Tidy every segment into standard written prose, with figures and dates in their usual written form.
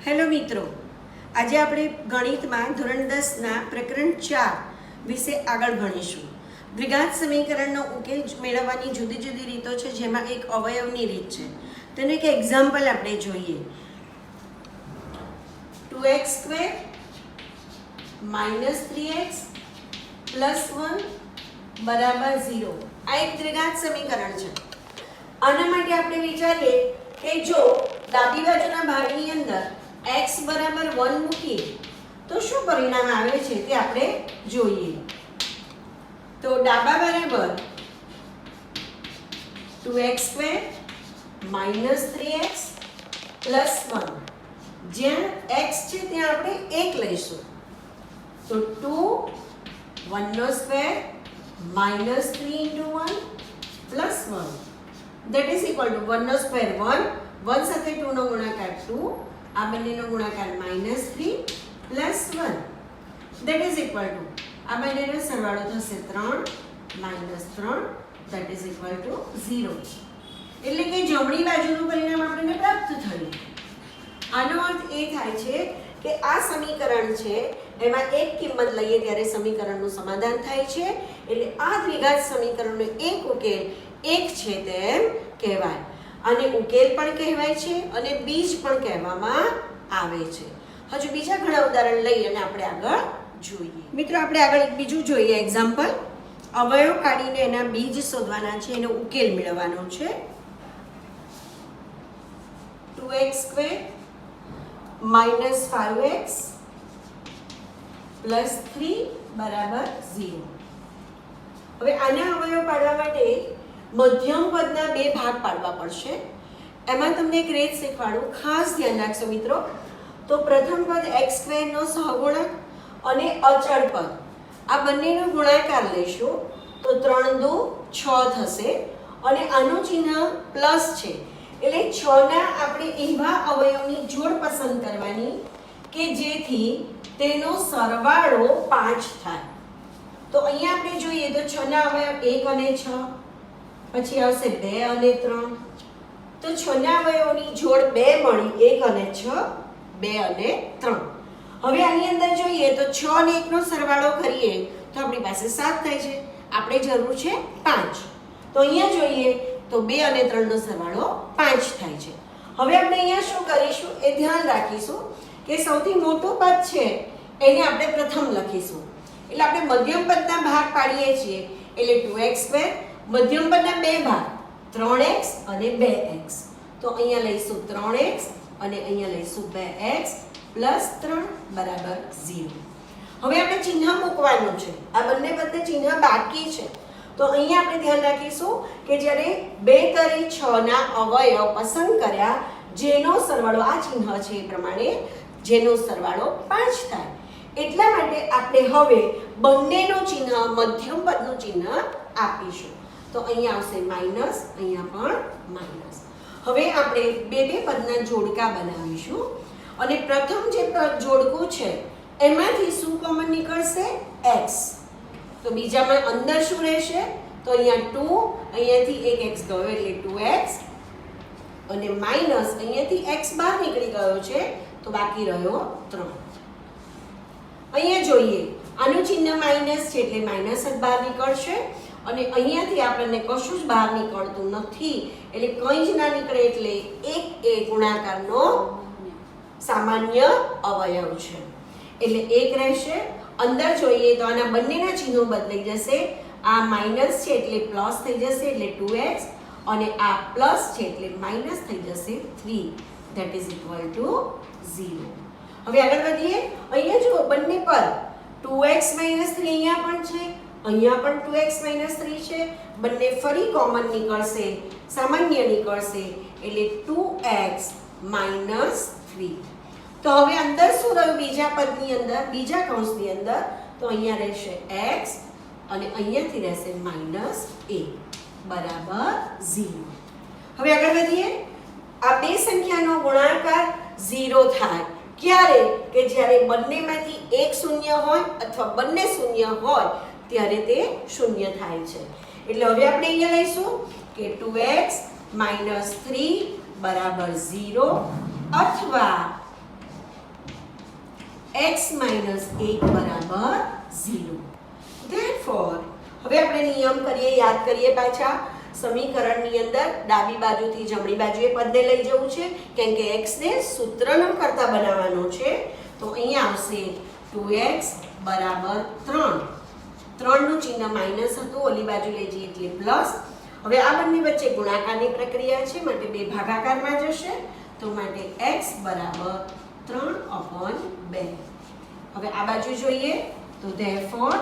Hello મિત્રો, આજે આપણે ગણિતમાં ધોરણ 10ના પ્રકરણ 4 વિશે આગળ ભણીશું. દ્વિઘાત સમીકરણનો ઉકેલ મેળવવાની જુદી જુદી રીતો છે, જેમાં એક અવયવની રીત છે. તેનું એક એક્ઝામ્પલ આપણે જોઈએ. 2x² - 3x + 1 = 0. આ એક દ્વિઘાત સમીકરણ છે. આના માટે આપણે વિચારીએ કે જો ડાબી બાજુના ભાગની અંદર x = 1 મૂકીએ તો શું પરિણામ આવે છે તે આપણે જોઈએ. તો ડાબા બરાબર 2x² - 3x + 1. જ્યાં x છે ત્યાં આપણે 1 લઈશું. તો 2 1 નો square -3 × 1 + 1. that is equal to 1 નો સ્ક્વેર 1, 1 સાથે 2 નો ગુણાકાર 2, આ બંનેનો ગુણાકાર -3 + 1. that is equal to આ બંનેનો સરવાળો થશે 3 - 3, that is equal to 0. એટલે કે જમણી બાજુનું પરિણામ આપણને પ્રાપ્ત થયું. આનો અર્થ એ થાય છે કે આ સમીકરણ છે એમાં એક કિંમત લઈએ ત્યારે સમીકરણનું સમાધાન થાય છે. એટલે આ દ્વિઘાત સમીકરણનો એક ઉકેલ એક છે તેમ કહેવાય. આને ઉકેલ પણ કહેવાય છે અને બીજ પણ કહેવામાં આવે છે. હજુ બીજા ઘણા ઉદાહરણ લઈ અને આપણે આગળ જોઈએ. મિત્રો, આપણે આગળ એક બીજું જોઈએ એક્ઝામ્પલ. અવયવ કાઢીને એના બીજ શોધવાના છે, એનો ઉકેલ મેળવવાનો છે. 2x² - 5x + 3 = 0. હવે આના અવયવ પાડવા માટે મધ્યમ પદના બે ભાગ પાડવા પડશે. એમાં તમને એક રીત શીખવાડું, ખાસ ધ્યાન રાખશો મિત્રો. તો પ્રથમ પદ x² નો સહગુણક અને અચળ પદ, આ બંનેનો ગુણાકાર લઈશું. તો 3 × 2 = 6 થશે અને આનું ચિહ્ન પ્લસ છે. એટલે 6 ના આપણે એવા અવયવની જોડ પસંદ કરવાની કે જેથી તેનો સરવાળો 5 થાય. તો અહીંયા આપણે જોઈએ તો 6 ના અવયવ 1 અને 6, પછી આવશે 2 અને 3. તો 6 ના અવયવોની જોડ 2 મળી 1 અને 6, 2 અને 3. હવે આની અંદર જોઈએ તો 6 અને 1 નો સરવાળો કરીએ તો આપણી પાસે 7 થાય છે. આપણે જરૂર છે 5. તો અહીંયા જોઈએ તો 2 અને 3 નો સરવાળો 5 થાય છે. હવે આપણે અહીંયા શું કરીશું એ ધ્યાન રાખીશું કે સૌથી મોટું પદ છે એને આપણે પ્રથમ લખીશું. એટલે આપણે મધ્યમ પદના ભાગ પાડીએ છીએ. એટલે 2x², મધ્યમ પદના બે ભાગ 3x અને 2x. તો અહીંયા લઈશું 3x અને અહીંયા લઈશું 2x + 3 = 0. હવે આપણે ચિહ્ન મૂકવાનું છે. આ બંને પદને ચિહ્ન બાકી છે. તો અહીંયા આપણે ધ્યાન રાખીશું કે જ્યારે 2 કરી 6 ના અવયવ પસંદ કર્યા જેનો સરવાળો આ ચિહ્ન છે એ પ્રમાણે જેનો સરવાળો 5 થાય. એટલા માટે આપણે હવે બંનેનો ચિહ્ન મધ્યમ પદનું ચિહ્ન આપીશું. તો અહીંયા આવશે માઈનસ, અહીંયા પણ માઈનસ. હવે આપણે બે પદના જોડકા બનાવીશું અને પ્રથમ જે જોડકું છે એમાંથી શું કોમન નીકળશે? x. તો બીજામાં અંદર શું રહેશે? તો અહીંયા 2, અહીંયાથી એક x ગયો એટલે 2x અને માઈનસ અહીંયાથી x બહાર નીકળી ગયો છે તો બાકી રહ્યો 3. અહીંયા જોઈએ આનું ચિહ્ન માઈનસ છે એટલે માઈનસ જ બહાર નીકળશે અને અહીંયાથી આપણને કશું જ બહાર નીકળતું નથી એટલે કંઈ જ ના નીકળે એટલે 1 એ ગુણાકારનો સામાન્ય અવયવ છે એટલે 1 રહેશે. અંદર જોઈએ તો આના બંનેના ચિહ્નો બદલાઈ જશે. આ માઈનસ છે એટલે પ્લસ થઈ જશે એટલે 2x અને આ પ્લસ છે એટલે માઈનસ થઈ જશે 3, that is equal to 0. હવે આગળ વધીએ. અહીંયા જો બંને પર 2x - 3 અહીંયા પણ છે, અહીંયા પણ 2x - 3 છે. બંને ફરી કોમન નીકળશે, સામાન્ય નીકળશે એટલે 2x - 3. તો હવે અંદર શું રહ્યું? બીજા પદની અંદર, બીજા કૌંસની અંદર તો અહીંયા રહેશે x અને અહીંયાથી રહેશે -a = 0. હવે આગળ વધીએ. આ બે સંખ્યાનો ગુણાકાર 0 થાય ક્યારે? કે જ્યારે બંનેમાંથી એક શૂન્ય હોય અથવા બંને શૂન્ય હોય ત્યારે તે શૂન્ય થાય છે. એટલે હવે આપણે અહીંયા લઈશું કે 2x - 3 = 0 અથવા x માઇનસ 1 બરાબર 0. Therefore હવે આપણે નિયમ કરીએ, યાદ કરીએ પાછા. સમીકરણની અંદર ડાબી બાજુથી જમણી બાજુએ પદને લઈ જવું છે, કેમ કે x ને સૂત્રનો કરતા બનાવવાનો છે. તો અહીંયા આવશે 2x બરાબર 3. 3 નું ચિહ્ન માઇનસ હતું, ઓલી બાજુ લઈ જઈએ એટલે પ્લસ. હવે આ બંને વચ્ચે ગુણાકારની પ્રક્રિયા છે, માટે બે ભાગાકારમાં જશે. તો માટે x બરાબર 3/2. હવે આ બાજુ જોઈએ તો therefore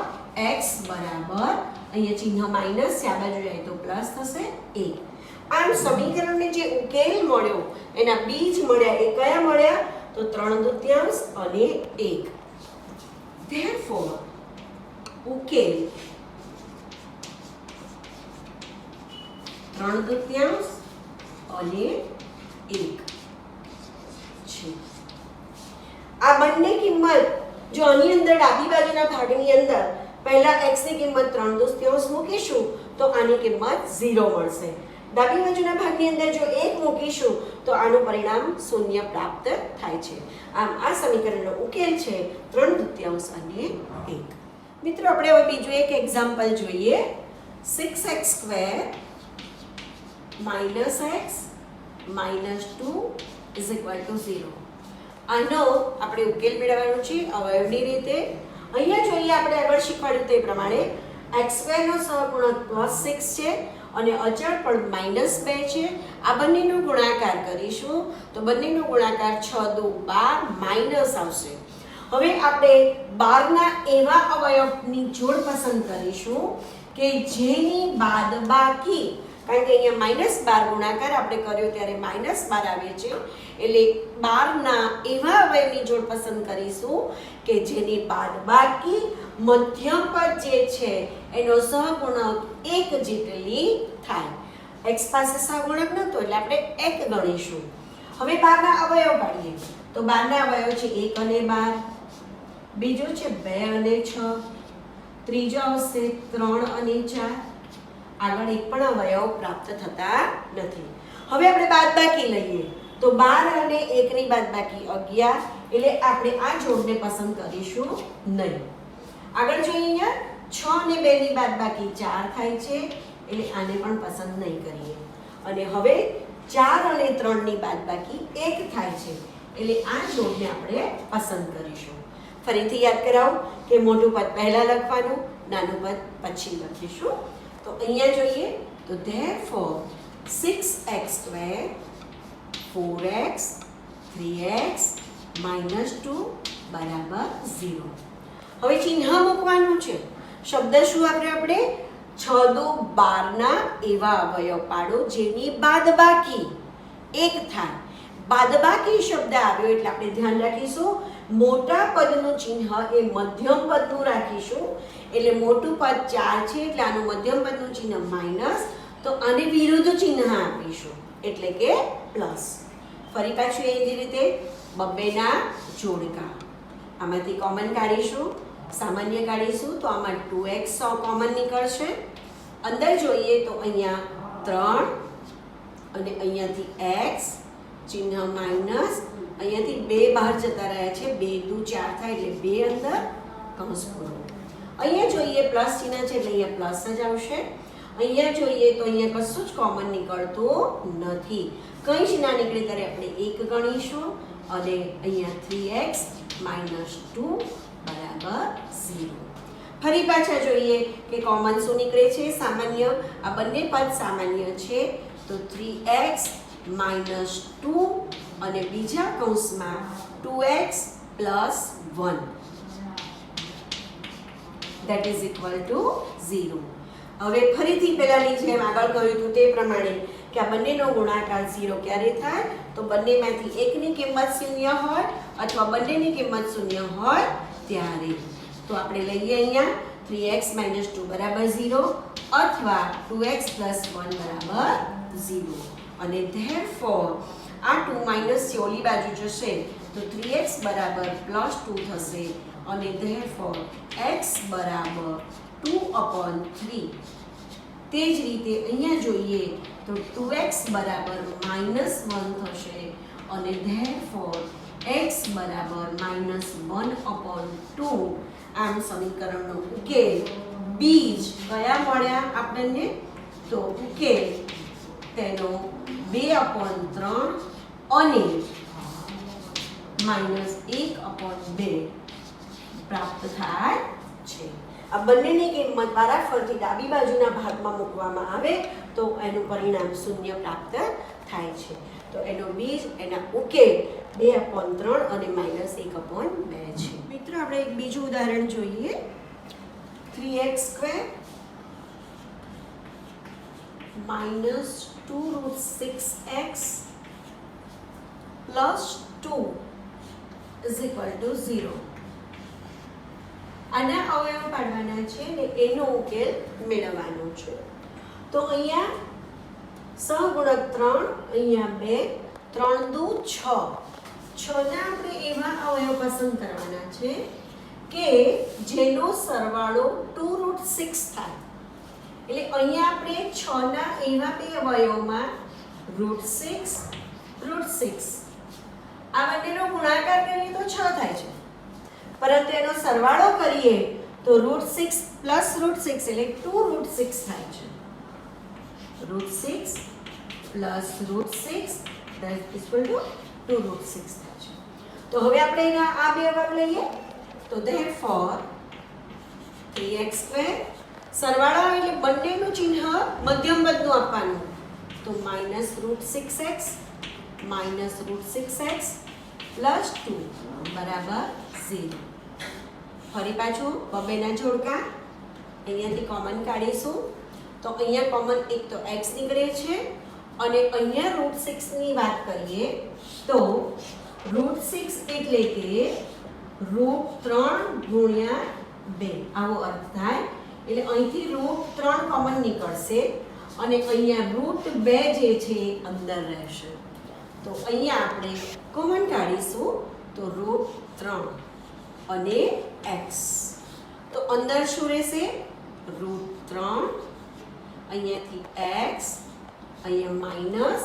x બરાબર, અહીંયા ચિહ્ન માઇનસ છે, આ બાજુ જાય તો પ્લસ થશે 1. આમ સમીકરણને જે ઉકેલ મળ્યો એના બીજ મળ્યા, એ કયા મળ્યા? તો 3/2 અને 1. therefore ઉકેલ 3/2 અને 1 છે. આ બંને કિંમત જો આની અંદર ડાબી બાજુના ભાગની અંદર પહેલા x ની કિંમત 3/2 મૂકીશું તો આની કિંમત 0 મળશે. ડાબી બાજુના ભાગની અંદર જો 1 મૂકીશું તો આનું પરિણામ 0 પ્રાપ્ત થાય છે. આમ આ સમીકરણનો ઉકેલ છે 3/2 અને 1. મિત્રો આપણે હવે બીજું એક એક્ઝામ્પલ જોઈએ. 6x² - x - 2 = 0. આનો આપણે ઉકેલ મેળવવાનો છે અવયવની રીતે. અહીંયા જોઈએ આપણે આગળ શીખવાડ્યું તે પ્રમાણે x² નો સહગુણક +6 છે અને અચળ પણ -2 છે. આ બંનેનો ગુણાકાર કરીશું તો બંનેનો ગુણાકાર 6 દુ 12 માઇનસ આવશે. હવે આપણે 12 ના એવા અવયવની જોડ પસંદ કરીશું કે જેની બાદબાકી, કારણ કે અહીંયા -12 ગુણાકાર આપણે કર્યો ત્યારે -12 આવે છે, એટલે 12 ના એવા અવયવની જોડ પસંદ કરીશું કે જેની બાદબાકી મધ્યમ પદ જે છે એનો સહગુણક 1 જેટલી થાય. x પાસે સહગુણક નહોતો એટલે આપણે 1 ગણીશું. હવે 12 ના અવયવ પાડીએ તો 12 ના અવયવ છે 1 અને 12, બીજો છે 2 અને 6, ત્રીજો આવશે 3 અને 4. આગળ એક પણ અવયવ પ્રાપ્ત થતા નથી. હવે આપણે બાદબાકી લઈએ તો 12 અને 1 ની બાદબાકી 11, એટલે આપણે આ જોડને પસંદ કરીશું નહીં. આગળ જોઈએ અહીંયા 6 અને 2 ની બાદબાકી 4 થાય છે, એટલે આને પણ પસંદ નહીં કરીએ. અને હવે 4 અને 3 ની બાદબાકી 1 થાય છે, એટલે આ જોડને આપણે પસંદ કરીશું. ફરીથી યાદ કરાવું કે મોટું પદ પહેલા લખવાનું, નાનું પદ પછી લખીશું. તો અહીંયા જોઈએ તો therefore 6x² 4x 3x - 2 બરાબર 0. હવે ચિહ્ન મૂકવાનું છે. શબ્દ શું આપણે 6 દુ 12 ના એવા અવયવ પાડો જેની બાદબાકી 1 થાય. બાદબાકી શબ્દ આવ્યો એટલે આપણે ધ્યાન રાખીશું મોટા પદનું ચિહ્ન એ મધ્યમ પદનું રાખીશું. એટલે મોટું પદ 4 છે એટલે આનું મધ્યમ પદનું ચિહ્ન માઇનસ, તો આને વિરુદ્ધ ચિહ્ન આપીશું એટલે કે પ્લસ. ફરી પાછું એ જ રીતે બબ્બેના જોડકા, આમાંથી કોમન કાઢીશું, સામાન્ય કાઢીશું તો આમાં 2x કોમન નીકળશે. અંદર જોઈએ તો અહીંયા 3 અને અહીંયાથી x ચિહ્ન માઇનસ, અહીંયાથી 2 બહાર જતા રહ્યા છે, 2 દુ 4 થાય એટલે 2 અંદર કૌંસ પૂરો. અહીંયા જોઈએ પ્લસ ચિહ્ન છે એટલે અહીંયા પ્લસ જ આવશે. અહીંયા જોઈએ તો અહીંયા કશું જ કોમન નીકળતું નથી. કઈ જ ના નીકળે ત્યારે આપણે 1 ગણીશું અને અહીંયા 3x - 2 બરાબર 0. ફરી પાછા જોઈએ કે કોમન શું નીકળે છે? સામાન્ય. આ બંને પદ સામાન્ય છે તો 3x - 2 અને બીજા કૌંસમાં 2x + 1 that is equal to 0. હવે ફરીથી પહેલાની જેમ આગળ કહ્યું હતું તે પ્રમાણે કે આ બંનેનો ગુણાકાર 0 ક્યારે થાય? તો બંનેમાંથી એકની કિંમત 0 હોય અથવા બંનેની કિંમત 0 હોય ત્યારે. તો આપણે લઈએ અહીંયા 3x - 2 બરાબર 0 અથવા 2x + 1 બરાબર 0. અને therefore આ 2 માઇનસ છે ઓલી બાજુ જશે તો 3x બરાબર +2 થશે અને therefore x બરાબર 2/3. તે જ રીતે અહીંયા જોઈએ તો 2x બરાબર -1 થશે અને therefore x બરાબર -1/2 આમ સમીકરણનો ઉકેલ બીજ કયા મળ્યા આપણને તો ઉકેલ તેનો 2/3 અને -1/2 પ્રાપ્ત થાય છે. આ બંનેની કિંમત વારાફરતી ડાબી બાજુના ભાગમાં મૂકવામાં આવે તો એનું પરિણામ 0 પ્રાપ્ત થાય છે. તો એનો બીજ એના ઉકેલ 2/3 અને -1/2 છે. મિત્રો આપણે એક બીજું ઉદાહરણ જોઈએ. 3x² - 2√6x + 2 = 0. આના અવયવ પાડવાના છે ને એનો ઉકેલ મેળવવાનો છે. તો અહીંયા સહગુણક 3, અહીંયા 2, 3 દુ 6. 6 ના આપણે એવા અવયવ પસંદ કરવાના છે કે જેનો સરવાળો 2√6 થાય. એટલે અહીંયા આપણે 6 ના એવા બે અવયવમાં √6 √6 આ બંનેનો ગુણાકાર કરીએ તો 6 થાય છે, પરંતુ એનો સરવાળો કરીએ તો √6 + √6 એટલે 2√6 થાય છે. √6 + √6 that is equal to 2√6 થાય છે. તો હવે આપણે એના આ બે ભાગ લઈએ તો therefore 3x² સરવાળો એટલે બંનેનું ચિહ્ન મધ્યમ પદનું આપવાનું તો -√6x -√6x + 2 બરાબર 0. ફરી પાછું બબેના જોડકા અહીંયાથી કોમન કાઢીશું તો અહીંયા કોમન એક તો x નીકળે છે અને અહીંયા √6 ની વાત કરીએ તો √6 એટલે કે √3 × 2 આવો અર્થ થાય. એટલે અહીંથી √3 કોમન નીકળશે અને અહીંયા √2 જે છે એ અંદર રહેશે. તો અહીંયા આપણે કોમન કાઢીશું તો √3 અને x. તો અંદર શું રહેશે √3 અહીંયાથી x અહીંયા માઈનસ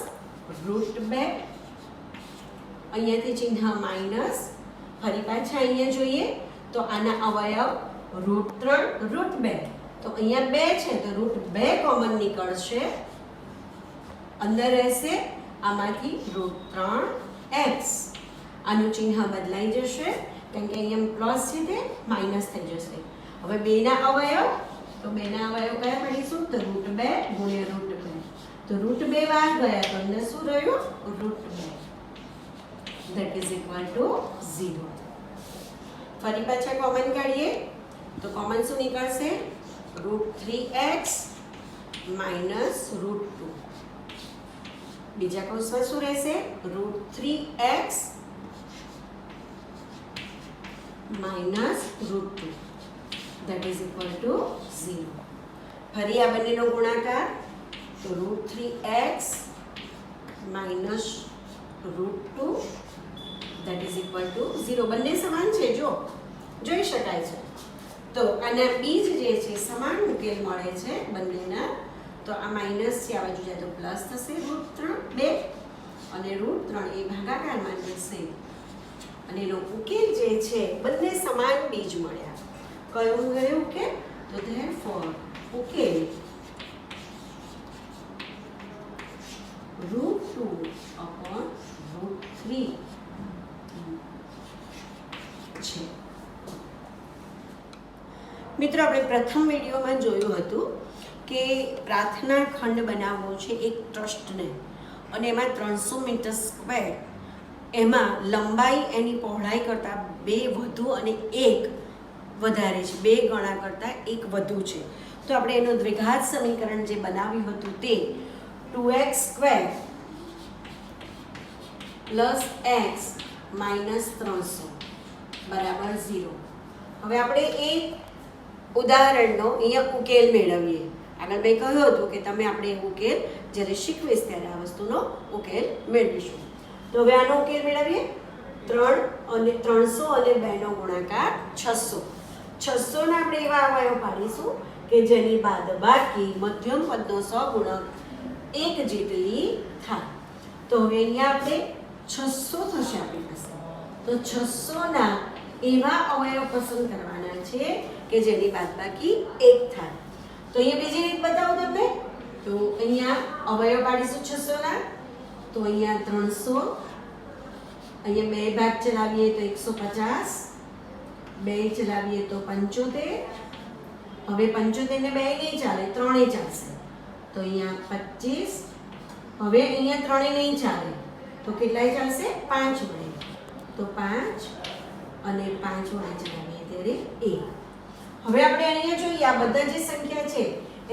√2 અહીંયાથી ચિહ્ન માઈનસ. ફરી પાછા અહીંયા જોઈએ તો આના અવયવ √3 √2 તો અહીંયા 2 છે તો √2 કોમન નીકળશે, અંદર રહેશે આમાંથી √3x. આનું ચિહ્ન બદલાઈ જશે કેમ કે અહીંયા પ્લસ છે તે માઈનસ થઈ જશે. હવે 2 ના અવયવ તો 2 ના અવયવ કયા પાડીશું તો √2 × √2 તો √2 વાર ગયા તો અંદર શું રહ્યું √2 that is equal to 0. ફરી પાછા કોમન કાઢીએ તો કોમન શું નીકળશે √3x - √2. બીજા કૌંસમાં શું રહેશે √3x - √2 that is equal to 0. ફરી આ બંનેનો ગુણાકાર તો √3x - √2 that is equal to 0. બંને સમાન છે જો જોઈ શકાય છે. તો આના બીજ જે છે સમાન ઉકેલ મળે છે બંનેના. તો આ માઈનસ છે આ બાજુ જાય તો પ્લસ થશે √3 2 અને √3 એ ભાગાકારમાં જશે અને એનો ઉકેલ જે છે બંને સમાન બીજ મળ્યા. કયું ગયું કે તો therefore ઉકેલ √2/√3 છે. મિત્રો આપણે પ્રથમ વિડીયોમાં જોયું હતું કે પ્રાર્થના ખંડ બનાવવો છે એક ટ્રસ્ટને અને એમાં 300 મીટર સ્ક્વેર, એમાં લંબાઈ એની પહોળાઈ કરતાં 2 વધુ અને 1 વધારે છે, 2 ગણા કરતાં 1 વધુ છે. તો આપણે એનું દ્વિઘાત સમીકરણ જે બનાવ્યું હતું તે 2x² + x - 300 બરાબર 0. હવે આપણે એ ઉદાહરણનો અહીંયા ઉકેલ મેળવીએ. આગળ મેં કહ્યું હતું કે તમે આપણે ઉકેલ જ્યારે શીખવીશ ત્યારે આ વસ્તુનો ઉકેલ મેળવીશું. તો હવે આનો ઉકેલ મેળવીએ. 300 અને 2નો ગુણાકાર 600. 600 ના આપણે એવા અવયવ પાડીશું કે જેની બાદબાકી મધ્યમ પદનો સહગુણક 1 જેટલી થાય. તો હવે અહીંયા આપણે 600 થશે આપણી પાસે. તો 600 ના એવા અવયવ પસંદ કરવાના છે કે જેની બાદબાકી 1 થાય. તો અહીંયા બીજી રીત બતાવું તમને. તો અહીંયા અવયવ પાડીશું 600 ના. તો અહીંયા 300, અહીંયા બે ભાગ ચલાવીએ તો 150, બે ચલાવીએ તો 75. હવે 75 ને બે નહીં ચાલે, ત્રણે ચાલશે. તો અહીંયા 25. હવે અહીંયા ત્રણે નહીં ચાલે, તો કેટલાય ચાલશે? 5 વડે. તો 5 અને 5 વડે ચલાવીએ ત્યારે 1. હવે આપણે અહીંયા જોઈએ આ બધા જે સંખ્યા છે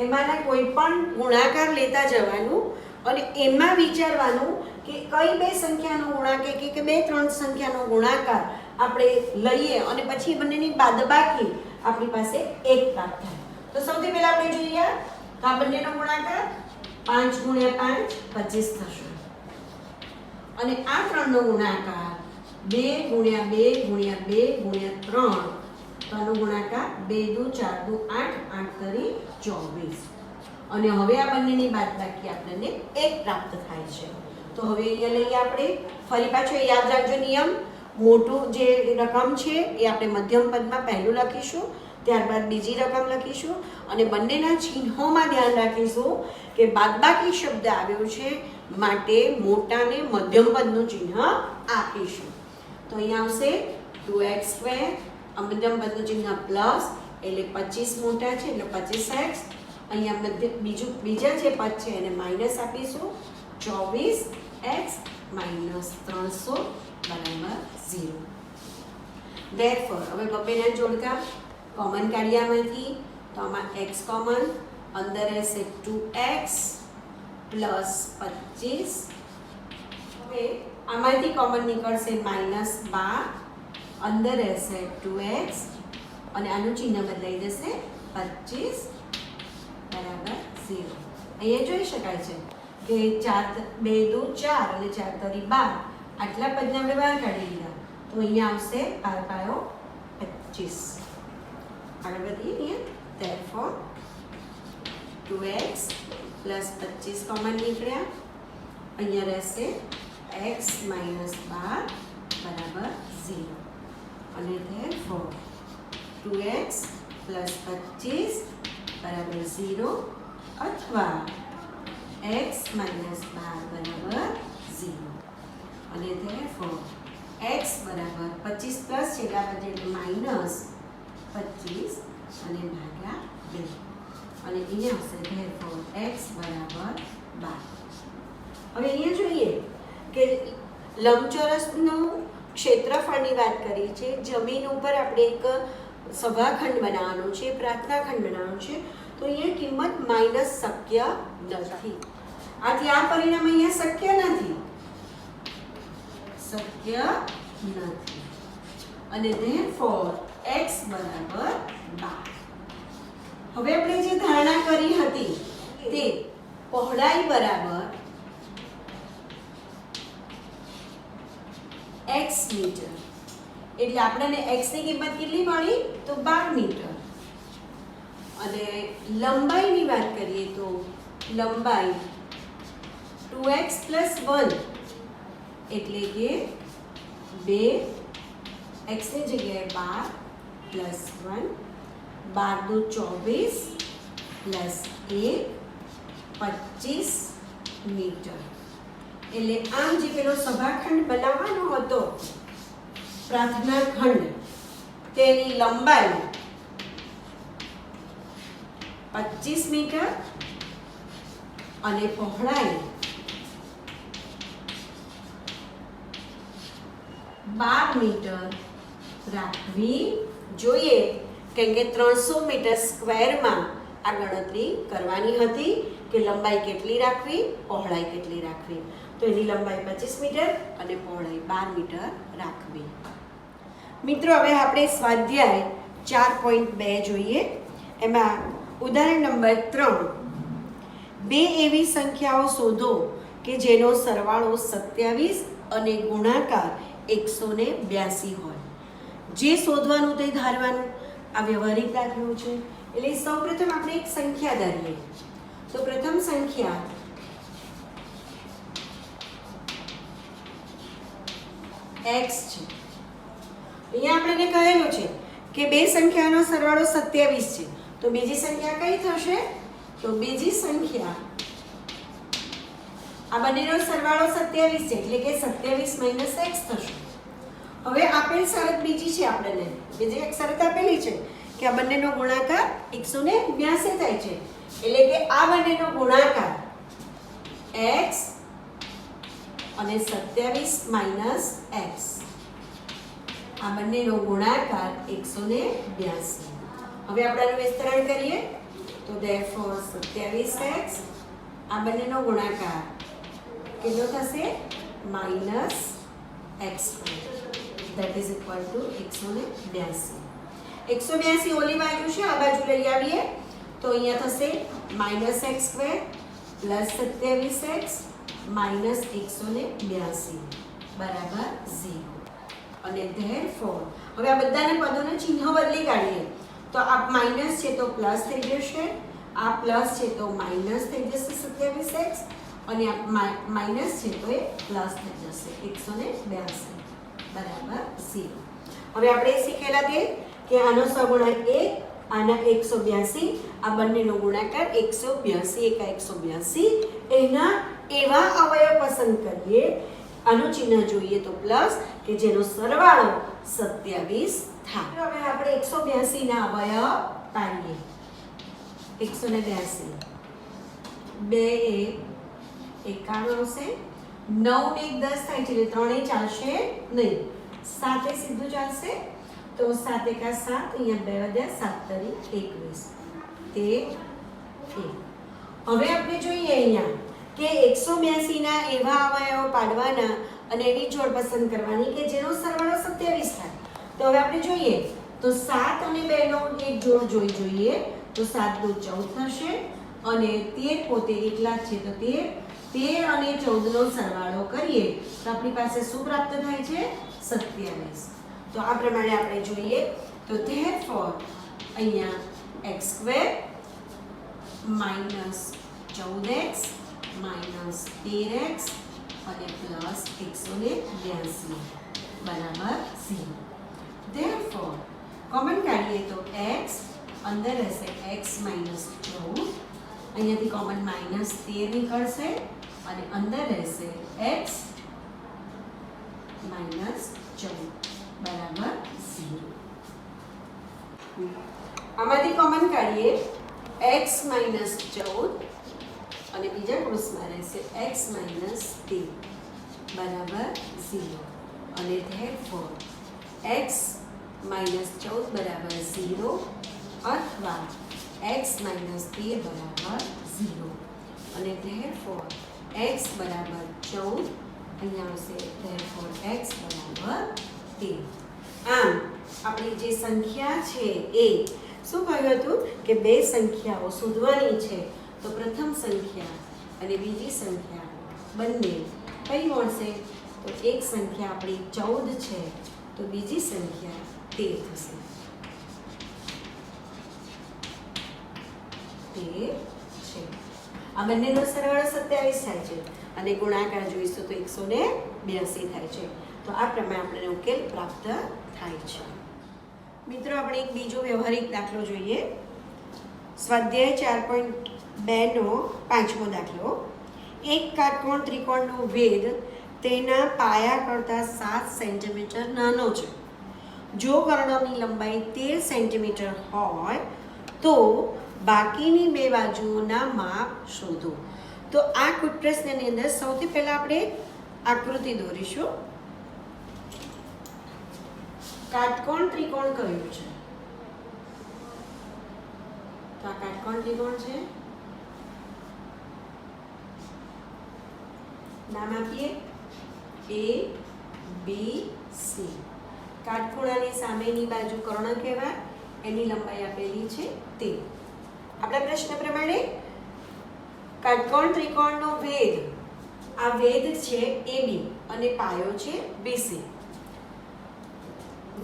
એમાંના કોઈ પણ ગુણાકાર લેતા જવાનું અને એમાં વિચારવાનું કે કઈ બે સંખ્યાનો ગુણાકાર કે બે ત્રણ સંખ્યાનો ગુણાકાર આપણે લઈએ અને પછી બંનેની બાદબાકી આપણી પાસે 1 પ્રાપ્ત થાય. તો સૌથી પહેલા આપણે જોઈએ આ બંનેનો ગુણાકાર 5 ગુણ્યા 5 25 થશે. અને આ ત્રણનો ગુણાકાર 2 ગુણ્યા 2 ગુણ્યા 2 ગુણ્યા 3. તો આનો ગુણાકાર 2 દુ 4 દુ 8, 8 તરી 24. અને હવે આ બંનેની બાદબાકી આપણને 1 પ્રાપ્ત થાય છે. તો હવે અહીંયા લઈએ આપણે ફરી પાછો યાદ રાખજો નિયમ. મોટું જે રકમ છે એ આપણે મધ્યમ પદમાં પહેલું લખીશું, ત્યારબાદ બીજી રકમ લખીશું અને બંનેના ચિહ્નોમાં ધ્યાન રાખીશું કે બાદબાકી શબ્દ આવ્યો છે માટે મોટાને મધ્યમ પદનું ચિહ્ન આપીશું. તો અહીંયા આવશે 2x², મધ્યમ પદનું ચિહ્ન પ્લસ એટલે 25 મોટા છે એટલે 25x. અહીંયા બીજા જે પદ છે એને માઇનસ આપીશું, 24x માઇનસ 300 બરાબર 0. Therefore હવે બબ્બેના જોડકા કોમન કાઢ્યામાંથી તો આમાં x કોમન, અંદર રહેશે 2x પ્લસ 25. હવે આમાંથી કોમન નીકળશે -12, અંદર રહેશે 2x અને આનું ચિહ્ન બદલાઈ જશે 25 બરાબર 0. અહીંયા જોઈ શકાય છે કે 2 દુ 4 અને 4 તરી 12 આટલા પદને આપણે બહાર કાઢી લીધા. તો અહીંયા આવશે 12 પાયો 25. આગળ વધીએ અહીંયા. Therefore 2x પ્લસ 25 કોમન નીકળ્યા. અહીંયા રહેશે x માઇનસ 12 બરાબર 0. અને therefore 2x પ્લસ 25 બરાબર 0 અથવા x માઇનસ 12 બરાબર 0. અને therefore x બરાબર 25 પ્લસ છેલ્લા પદ એટલે માઇનસ 25 અને ભાગ્યા 2. અને અહીંયા આવશે therefore x બરાબર 12. હવે અહીંયા જોઈએ કે લંબચોરસનું ક્ષેત્રફળની વાત કરી છે. જમીન ઉપર આપણે એક સભાખંડ બનાવવાનો છે, પ્રાર્થનાખંડ બનાવવાનો છે. તો અહીંયા કિંમત માઇનસ શક્ય નથી. આથી આ પરિણામ અહીંયા શક્ય નથી. અને therefore x બરાબર 12. હવે આપણે જે ધારણા કરી હતી તે પહોળાઈ બરાબર x મીટર એટલે આપણને x ની કિંમત કેટલી મળી? તો 12 મીટર. અને લંબાઈની વાત કરીએ તો લંબાઈ 2x પ્લસ 1 એટલે કે 2 x ની જગ્યાએ 12 પ્લસ 1, 12 દુ 24 પ્લસ 1 25 મીટર. એટલે આમ જે પેલો સભાખંડ બનાવવાનો હતો પ્રાર્થના ખંડ તેની લંબાઈ 25 મીટર અને પહોળાઈ 12 મીટર રાખવી જોઈએ. કેમ કે 300 મીટર સ્ક્વેરમાં આ ગણતરી કરવાની હતી કે લંબાઈ કેટલી રાખવી, પહોળાઈ કેટલી રાખવી. તો એની લંબાઈ 25 મીટર અને પહોળાઈ 12 મીટર રાખવી. મિત્રો હવે આપણે સ્વાધ્યાય 4.2 જોઈએ. એમાં ઉદાહરણ નંબર 3, બે એવી સંખ્યાઓ શોધો કે જેનો સરવાળો 27 અને ગુણાકાર 182 હોય. જે શોધવાનું તે ધારવાનું. આ વ્યવહારિક દાખલો છે. એટલે સૌપ્રથમ આપણે એક સંખ્યા ધારીએ. તો પ્રથમ સંખ્યા x છે. અહીંયા આપણને કહેલું છે કે બે સંખ્યાનો સરવાળો 27 છે, તો બીજી સંખ્યા કઈ થશે? તો બીજી સંખ્યા આ બંનેનો સરવાળો 27 છે એટલે કે 27 - x થશે. હવે આપેલ શરત બીજી છે, આપણને બીજી એક શરત આપેલી છે કે આ બંનેનો ગુણાકાર 182 થાય છે, એટલે કે આ બંનેનો ગુણાકાર x અને 27 - x, આ બંનેનો ગુણાકાર 182. હવે આપણે આનું વિસ્તરણ કરીએ તો therefore 27x આ બંનેનો ગુણાકાર કેટલો થશે? -x², that is equal to 182. 182 ઓલી બાજુ છે, આ બાજુ લઈ આવીએ તો અહીંયા થશે -x² + 27x -182 બરાબર 0. અને therefore હવે આ બધાના પદોના ચિહ્ન બદલી કાઢીએ તો આ માઈનસ છે તો પ્લસ થઈ જશે, આ પ્લસ છે તો માઈનસ થઈ જશે 27x, અને આ માઈનસ છે તો એ પ્લસ થઈ જશે 182 બરાબર 0. હવે આપણે શીખેલા તે કે આનો સહગુણક 1, આના 182, આ બંનેનો ગુણાકાર 182, એકા 182, એના એવા અવયવ પસંદ કરીએ, આનું ચિહ્ન જોઈએ તો પ્લસ, કે જેનો સરવાળો 27 થાય. હવે આપણે 182 ના અવયવ પાડીએ. 182 2 1 91 આવશે, 9 ને 1 10 થાય છે એટલે 3 ચાલશે નહીં, 7 સીધું ચાલશે તો 7 એકા 7, અહીંયા 2 વધ્યા 7 તરી 21 તે 1. હવે આપણે જોઈએ અહીંયા કે 182 ના એવા અવયવો પાડવાના અને એવી જોડ પસંદ કરવાની કે જેનો સરવાળો 27 થાય. તો હવે આપણે જોઈએ તો 7 અને 2 નો એક જોડ જોઈએ તો 7 દુ 14 થશે, અને 13 પોતે એકલા છે તો 13 અને 14 નો સરવાળો કરીએ તો આપણી પાસે શું પ્રાપ્ત થાય છે? 27. તો આ પ્રમાણે આપણે જોઈએ તો therefore અહીંયા x² -14x -13x અને +182 બરાબર 0. therefore કોમન કાઢીએ તો x અંદર રહેશે x -14, અહીંયાથી કોમન -13 નીકળશે અને અંદર રહેશે x -14 બરાબર 0. આમાંથી કોમન કાઢીએ x -14 અને બીજા કૌંસમાં રહેશે x -13 બરાબર 0, અને therefore x -14 બરાબર 0 અથવા x -13 બરાબર 0, અને therefore x બરાબર 14, અહીંયા આવશે therefore x બરાબર 13. આમ આપણી જે સંખ્યા છે એ શું કહ્યું હતું કે બે સંખ્યાઓ શોધવાની છે, તો પ્રથમ સંખ્યા અને બીજી સંખ્યા બંને કઈ મળશે? તો એક સંખ્યા આપણી 14 છે તો બીજી સંખ્યા 13 થશે. 13 છે. આ બંનેનો સરવાળો 27 થાય છે અને ગુણાકાર જોઈશું તો 182 થાય છે. તો આ પ્રમાણે આપણને ઉકેલ પ્રાપ્ત થાય છે. મિત્રો આપણે એક બીજો વ્યવહારિક દાખલો જોઈએ. સ્વાધ્યાય 4.2 નો 5મો દાખલો. એક કાટકોણ ત્રિકોણનો વેધ તેના પાયા કરતાં 7 સેન્ટીમીટર નાનો છે. જો કર્ણની લંબાઈ 13 સેન્ટીમીટર હોય તો બાકીની બે બાજુઓના માપ શોધો. તો આ કુટ પ્રશ્નની અંદર સૌથી પહેલા આપણે આકૃતિ દોરીશું. કાટકોણ ત્રિકોણ કયું છે? તો આ કાટકોણ ત્રિકોણ છે. નામ આપીએ A B C. કાટખૂણાની સામેની બાજુ કર્ણ કહેવાય, એની લંબાઈ આપેલી છે તે. આપણા પ્રશ્ન પ્રમાણે કાટકોણ ત્રિકોણનો વેધ, આ વેધ છે AB અને પાયો છે BC.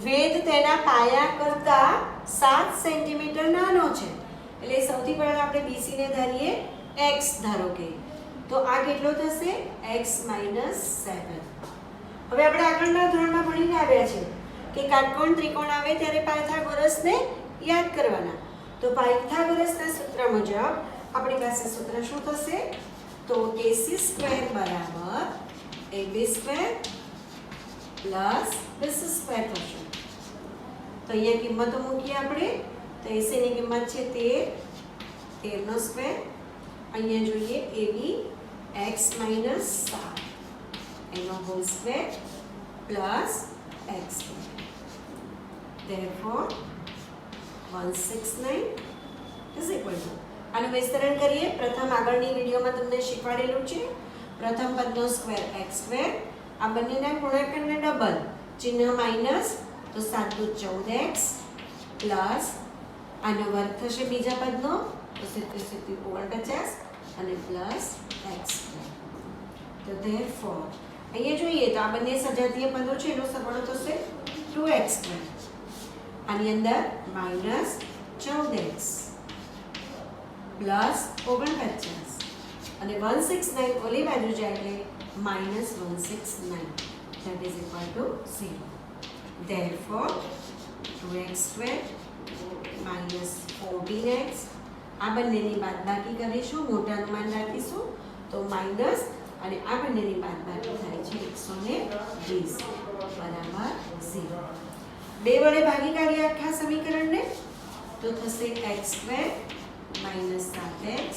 વેધ તેના પાયા કરતા 7 સેન્ટીમીટર નાનો છે, એટલે સૌથી પહેલા આપણે BC ને ધારીએ x ધારો કે, તો આ કેટલો થશે? x - 7. હવે આપણે આગળના ધોરણમાં ભણીને આવ્યા છે કે કાટકોણ ત્રિકોણ આવે ત્યારે પાયથાગોરસને યાદ કરવાના. તો પાયથાગોરસના સૂત્ર મુજબ આપણી પાસે સૂત્ર શું થશે? તો AC² બરાબર AB² પ્લસ BC² થશે. તો અહીંયા કિંમતો મૂકીએ આપણે. તો AC ની કિંમત છે 13 નો સ્ક્વેર. અહીંયા જોઈએ AB x માઇનસ 7 એનો whole square plus x square. Therefore 169 is equal to. આનું વિસ્તરણ કરીએ. પ્રથમ આગળની વિડીયોમાં તમને શીખવાડેલું છે. પ્રથમ પદનો સ્ક્વેર x સ્ક્વેર. આ બંનેના ગુણાકારને ડબલ ચિહ્ન માઇનસ તો 7 દુ 14x પ્લસ આનો વર્ગ થશે બીજા પદનો તો 70 49 અને પ્લસ x સ્ક્વેર. તો therefore અહીંયા જોઈએ તો આ બંને સજાતીય પદો છે એનો સરવાળો થશે 2x સ્ક્વેર. આની અંદર માઇનસ 14x પ્લસ 49 અને 169 ઓલી બાજુ જાય એટલે minus 169 that is equal to 0. Therefore 2x square minus 14x આ બંનેની બાદબાકી કરીશું, મોટાનું માન રાખીશું તો માઇનસ અને આ બંનેની બાદબાકી થાય છે 120 બરાબર 0. 2 વડે ભાગી કાઢીએ આખા સમીકરણને તો થશે x સ્ક્વેર માઇનસ 7x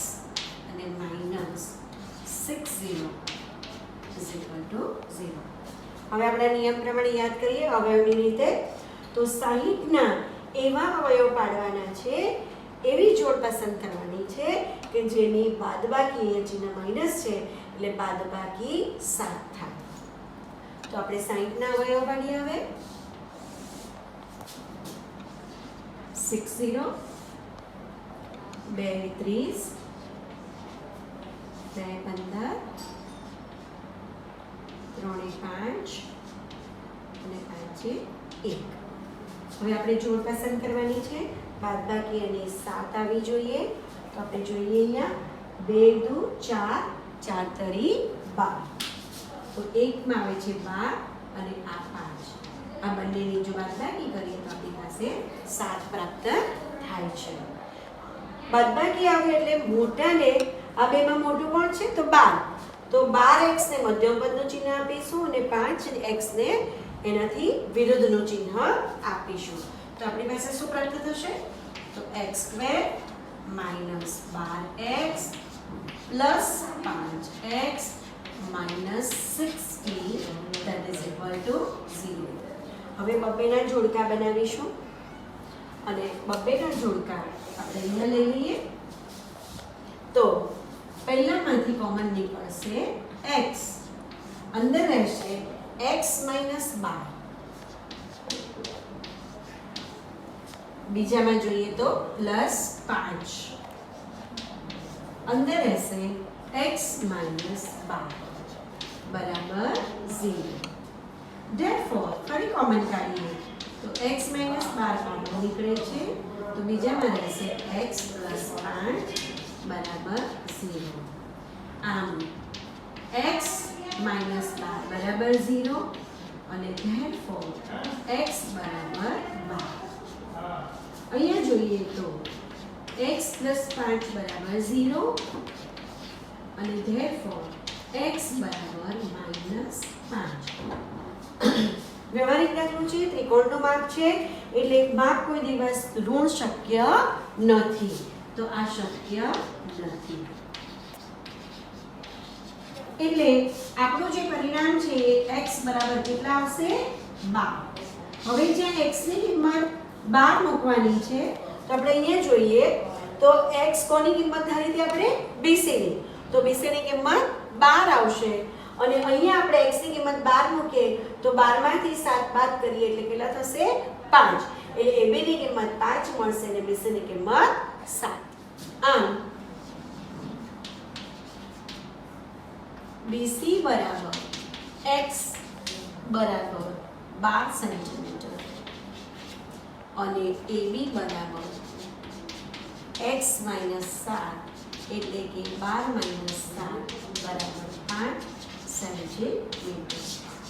અને માઇનસ 60 is equal to 0. હવે આપણે નિયમ પ્રમાણે યાદ કરીએ અવયવની રીતે. તો 60 ના એવા અવયવ પાડવાના છે, એવી જોડ પસંદ કરવાની છે કે જેની બાદબાકી અહીંયા ચિહ્ન માઇનસ છે એટલે બાદબાકી 7 થાય. તો આપણે 60 ના અવયવ પાડીએ. હવે 60 2 30 2 15 3 5 અને 5 1. હવે આપણે જોડ પસંદ કરવાની છે. બાદબાકી અને 7 આવી જોઈએ. તો આપણે જોઈએ અહીંયા 2 દુ 4 4 તરી 12. તો 1 માં આવે છે 12 અને આ 5. આ બંનેની જો બાદબાકી કરીએ તો આપણી પાસે 7 પ્રાપ્ત થાય છે. બાદબાકી આવે એટલે મોટાને આ બેમાં મોટું કોણ છે? તો 12. તો 12x ને મધ્યમ પદનું ચિહ્ન આપીશું અને 5x ને એનાથી વિરુદ્ધનું ચિહ્ન આપીશું. તો આપણી પાસે શું પ્રાપ્ત થશે? તો x square minus 12x plus 5x minus 60 that is equal to 0. હવે બબ્બેના જોડકા બનાવીશું અને બબ્બેના જોડકા આપણે અહીંયા લઈ લઈએ. તો પહેલામાંથી કોમન નીકળશે x, અંદર રહેશે x માઇનસ 12. બીજામાં જોઈએ તો પ્લસ 5, અંદર રહેશે x માઇનસ 12 બરાબર 0. Therefore ફરી કોમન કાઢીએ તો x માઇનસ 12 કોમન નીકળે છે તો બીજામાં રહેશે x પ્લસ 5 બરાબર 0. આમ x માઇનસ 12 બરાબર 0 અને therefore x બરાબર 12. અહીંયા જોઈએ તો x પ્લસ 5 બરાબર 0 અને therefore x બરાબર માઇનસ 5. વ્યવહારિક દાખલો છે, ત્રિકોણનો માપ છે એટલે માપ કોઈ દિવસ ઋણ શક્ય નથી. તો આ શક્ય નથી એટલે આપણું જે પરિણામ છે એ x બરાબર કેટલા આવશે? 12. હવે જ્યાં x ની કિંમત 12 મૂકવાની છે તો આપણે અહીંયા જોઈએ તો x કોની કિંમત ધારી હતી આપણે? BC ની. તો BC ની કિંમત 12 આવશે અને અહીંયા આપણે x ની કિંમત 12 મૂકીએ તો 12 માંથી 7 બાદ કરીએ એટલે કેટલા થશે? 5. એટલે AB ની કિંમત 5 મળશે અને BC ની કિંમત 7. આમ BC બરાબર x બરાબર 12 સેન્ટીમીટર અને AB બરાબર x માઇનસ 7 એટલે કે 12 માઇનસ 7 બરાબર 5 સેન્ટીમીટર.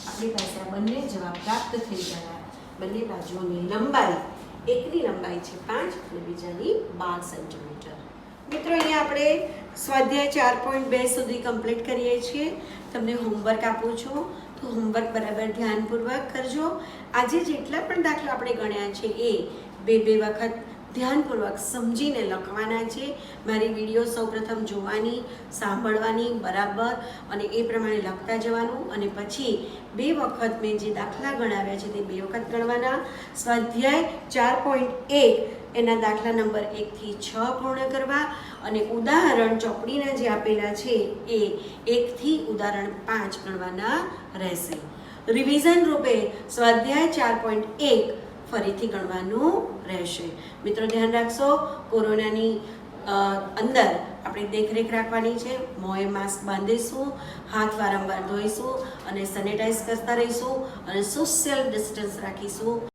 આપણી પાસે આ બંને જવાબ પ્રાપ્ત થઈ ગયા. બંને બાજુઓની લંબાઈ, એકની લંબાઈ છે 5 અને બીજાની 12 સેન્ટીમીટર. મિત્રો અહીંયા આપણે સ્વાધ્યાય 4.2 સુધી કમ્પ્લીટ કરીએ છીએ. તમને હોમવર્ક આપું છું તો હોમવર્ક બરાબર ધ્યાનપૂર્વક કરજો. આજે જેટલા પણ દાખલા આપણે ગણ્યા છે એ બે વખત ધ્યાનપૂર્વક સમજીને લખવાના છે. મારી વિડીયો સૌપ્રથમ જોવાની, સાંભળવાની બરાબર અને એ પ્રમાણે લખતા જવાનું અને પછી 2 વખત મેં જે દાખલા ગણાવ્યા છે તે 2 વખત ગણવાના. સ્વાધ્યાય 4.1 એના દાખલા નંબર 1 થી 6 પૂર્ણ કરવા અને ઉદાહરણ ચોપડીના જે આપેલા છે એ 1 થી ઉદાહરણ 5 ગણવાના રહેશે. રિવિઝન રૂપે સ્વાધ્યાય 4.1 ફરીથી ગણવાનું રહેશે. મિત્રો ધ્યાન રાખશો, કોરોનાની અંદર આપણે દેખરેખ રાખવાની છે. મોંએ માસ્ક બાંધીશું, હાથ વારંવાર ધોઈશું અને સેનેટાઈઝ કરતા રહીશું અને સોશિયલ ડિસ્ટન્સ રાખીશું.